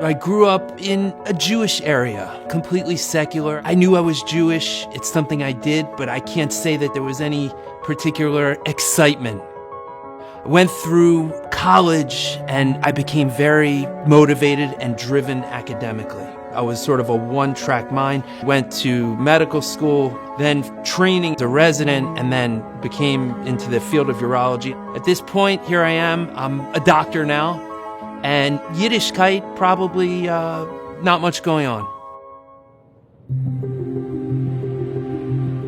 I grew up in a Jewish area, completely secular. I knew I was Jewish. It's something I did, but I can't say that there was any particular excitement. I went through college and I became very motivated and driven academically. I was sort of a one-track mind. Went to medical school, then training as a resident, and then became into the field of urology. At this point, here I am. I'm a doctor now. And Yiddishkeit, probably not much going on.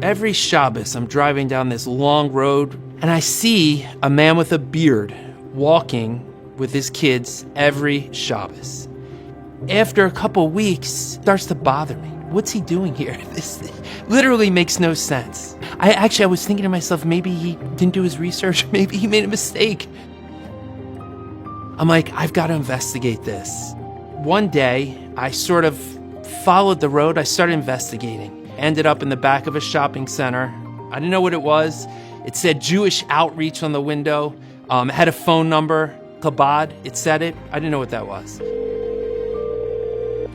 Every Shabbos, I'm driving down this long road, and I see a man with a beard walking with his kids every Shabbos. After a couple weeks, it starts to bother me. What's he doing here? This literally makes no sense. I was thinking to myself, maybe he didn't do his research, maybe he made a mistake. I'm like, I've got to investigate this. One day, I sort of followed the road. I started investigating. Ended up in the back of a shopping center. I didn't know what it was. It said Jewish Outreach on the window. It had a phone number, Chabad. It said it. I didn't know what that was.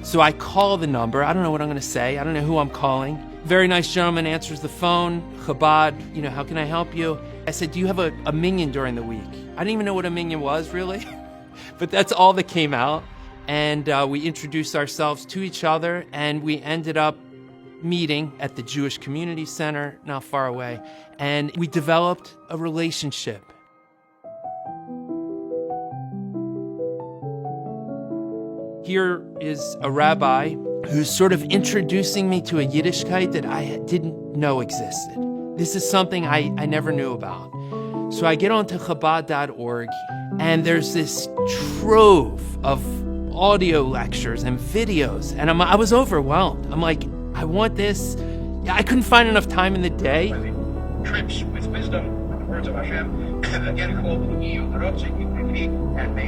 So I call the number. I don't know what I'm going to say. I don't know who I'm calling. Very nice gentleman answers the phone. Chabad, how can I help you? I said, do you have a minyan during the week? I didn't even know what a minyan was, really. But that's all that came out. And we introduced ourselves to each other, and we ended up meeting at the Jewish Community Center, not far away. And we developed a relationship. Here is a rabbi who's sort of introducing me to a Yiddishkeit that I didn't know existed. This is something I never knew about. So I get onto Chabad.org, and there's this trove of audio lectures and videos, and I was overwhelmed. I'm like, I want this. I couldn't find enough time in the day. Trips with wisdom, the words of Hashem,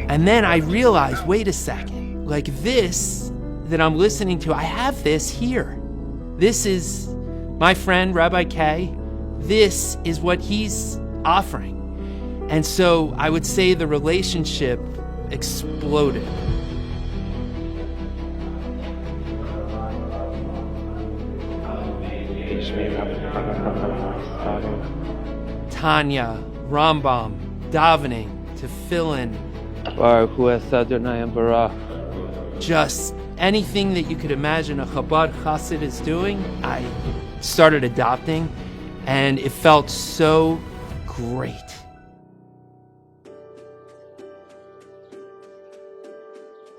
and then I realized, wait a second, like this that I'm listening to, I have this here. This is my friend, Rabbi K. This is what he's offering. And so I would say the relationship exploded. Tanya, Rambam, davening, tefillin. Baruch Hu es Adonai Barach. Just anything that you could imagine a Chabad Chassid is doing, I started adopting, and it felt so great.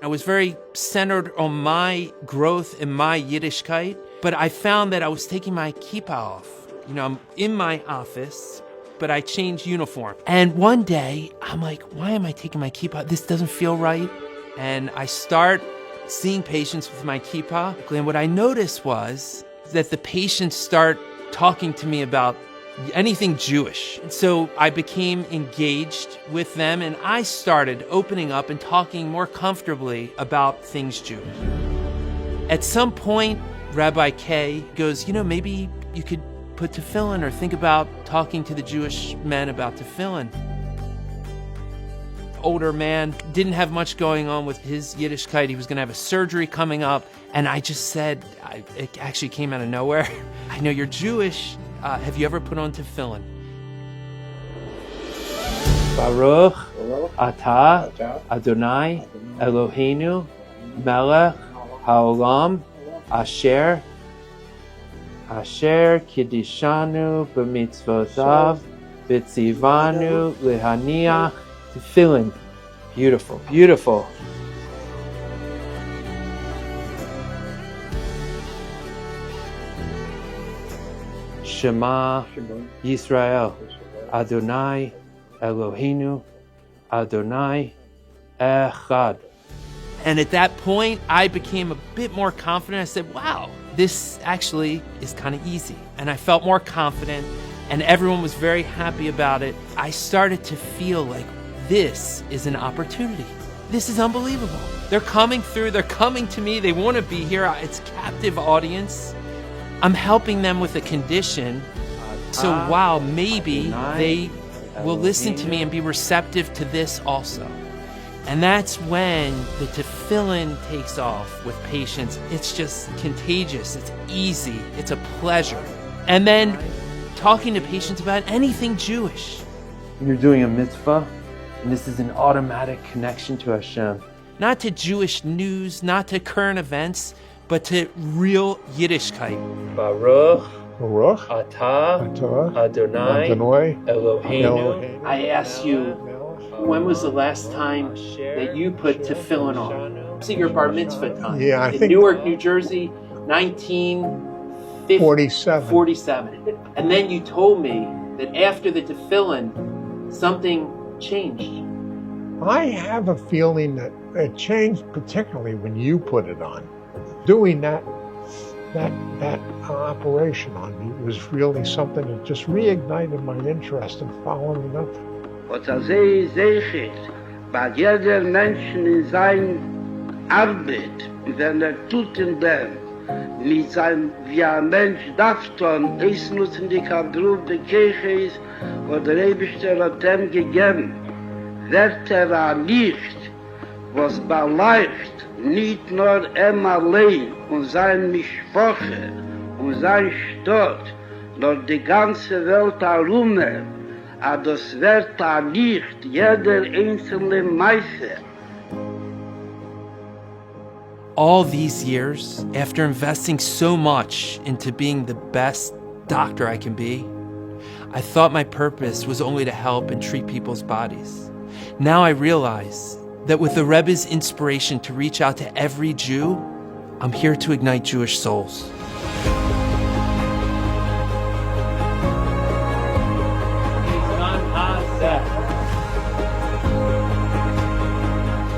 I was very centered on my growth in my Yiddishkeit, but I found that I was taking my kippah off. I'm in my office, but I changed uniform. And one day, I'm like, why am I taking my kippah? This doesn't feel right. And I start seeing patients with my kippah. And what I noticed was that the patients start talking to me about anything Jewish. And so I became engaged with them, and I started opening up and talking more comfortably about things Jewish. At some point, Rabbi K goes, maybe you could put tefillin or think about talking to the Jewish men about tefillin. Older man, didn't have much going on with his Yiddishkeit. He was going to have a surgery coming up. And I just said, it actually came out of nowhere. I know you're Jewish. Have you ever put on tefillin? Baruch Atah Adonai Eloheinu Melech Haolam Asher Kiddishanu B'mitzvotav B'tzivanu Lehaniach Tefillin. Beautiful, beautiful. Shema Yisrael, Adonai Eloheinu, Adonai Echad. And at that point, I became a bit more confident. I said, wow, this actually is kind of easy. And I felt more confident, and everyone was very happy about it. I started to feel like this is an opportunity. This is unbelievable. They're coming through, they're coming to me, they want to be here. It's a captive audience. I'm helping them with a condition. So wow, maybe they will listen to me and be receptive to this also. And that's when the tefillin takes off with patients, it's just contagious, it's easy, it's a pleasure. And then talking to patients about anything Jewish. You're doing a mitzvah, and this is an automatic connection to Hashem. Not to Jewish news, not to current events, but to real Yiddishkeit. Baruch Baruch atah atah Adonai Adonai Eloheinu. I ask you, when was the last time that you put tefillin on? Was it your bar mitzvah time? Yeah, I in think- Newark, New Jersey, 1947. And then you told me that after the tefillin, something changed. I have a feeling that it changed, particularly when you put it on. Doing that operation on me was really something that just reignited my interest in following it up. Was sehr sicher, bei jeder Menschen in seiner Arbeit, wenn tut in dem, mit seinem, wie ein Mensch darf tun, es nutzen die Kadruf der Kirche ist, wo der Rebischter hat ihm gegeben, wird ein Licht, was beleicht, nicht nur allein und sein Mischpoche und sein Stott, nur die ganze Welt herum, aber das wird ein Licht, jeder einzelne Meister. All these years, after investing so much into being the best doctor I can be, I thought my purpose was only to help and treat people's bodies. Now I realize that with the Rebbe's inspiration to reach out to every Jew, I'm here to ignite Jewish souls.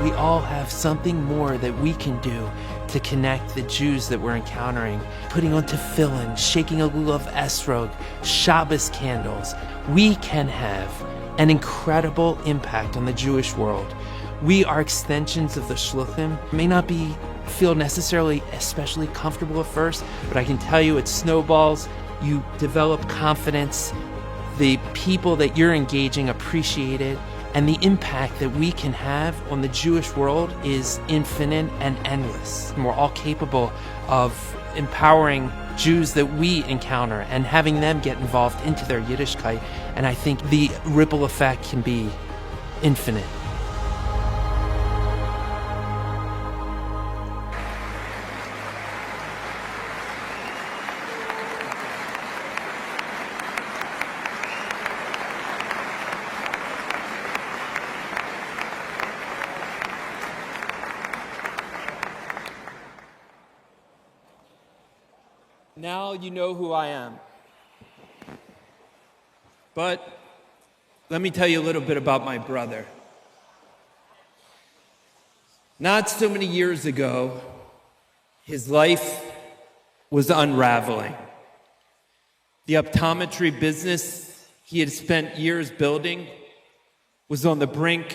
We all have something more that we can do to connect the Jews that we're encountering, putting on tefillin, shaking a lulav esrog, Shabbos candles. We can have an incredible impact on the Jewish world. We are extensions of the shluchim. It may not feel necessarily especially comfortable at first, but I can tell you it snowballs. You develop confidence. The people that you're engaging appreciate it. And the impact that we can have on the Jewish world is infinite and endless. And we're all capable of empowering Jews that we encounter and having them get involved into their Yiddishkeit. And I think the ripple effect can be infinite. Now you know who I am. But let me tell you a little bit about my brother. Not so many years ago, his life was unraveling. The optometry business he had spent years building was on the brink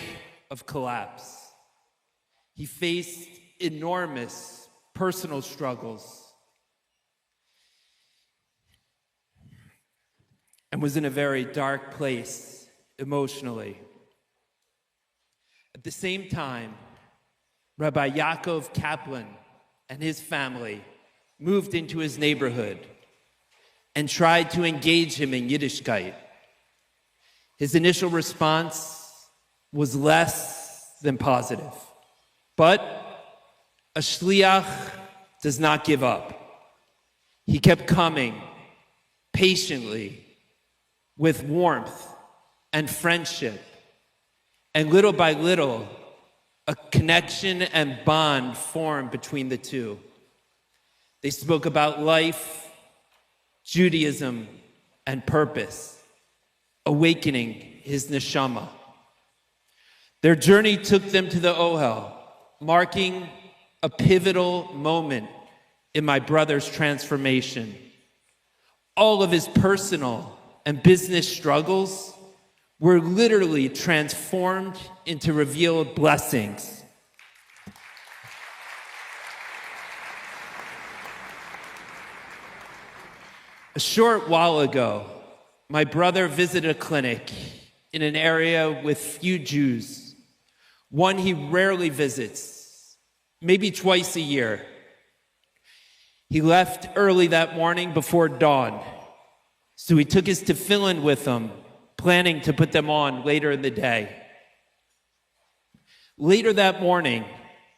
of collapse. He faced enormous personal struggles and was in a very dark place emotionally. At the same time, Rabbi Yaakov Kaplan and his family moved into his neighborhood and tried to engage him in Yiddishkeit. His initial response was less than positive. But a shliach does not give up. He kept coming patiently, with warmth and friendship. And little by little, a connection and bond formed between the two. They spoke about life, Judaism, and purpose, awakening his neshama. Their journey took them to the Ohel, marking a pivotal moment in my brother's transformation. All of his personal and business struggles were literally transformed into revealed blessings. A short while ago, my brother visited a clinic in an area with few Jews, one he rarely visits, maybe twice a year. He left early that morning before dawn, so he took his tefillin with him, planning to put them on later in the day. Later that morning,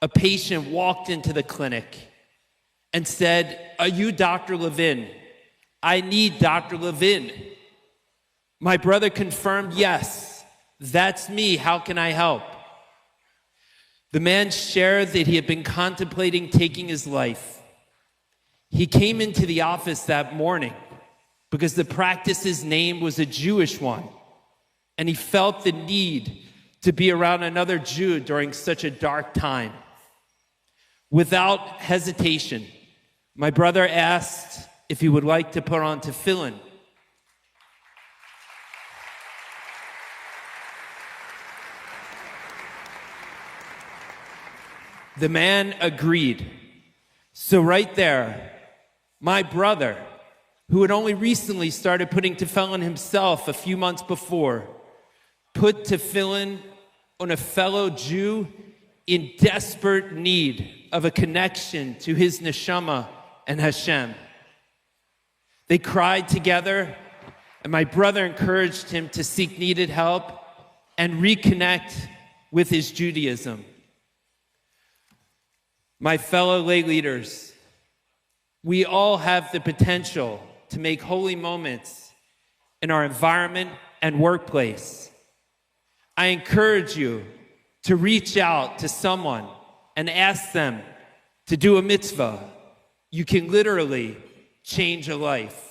a patient walked into the clinic and said, "Are you Dr. Levin? I need Dr. Levin." My brother confirmed, "Yes, that's me. How can I help?" The man shared that he had been contemplating taking his life. He came into the office that morning because the practice's name was a Jewish one, and he felt the need to be around another Jew during such a dark time. Without hesitation, my brother asked if he would like to put on tefillin. The man agreed. So right there, my brother, who had only recently started putting tefillin himself a few months before, put tefillin on a fellow Jew in desperate need of a connection to his neshama and Hashem. They cried together, and my brother encouraged him to seek needed help and reconnect with his Judaism. My fellow lay leaders, we all have the potential to make holy moments in our environment and workplace. I encourage you to reach out to someone and ask them to do a mitzvah. You can literally change a life.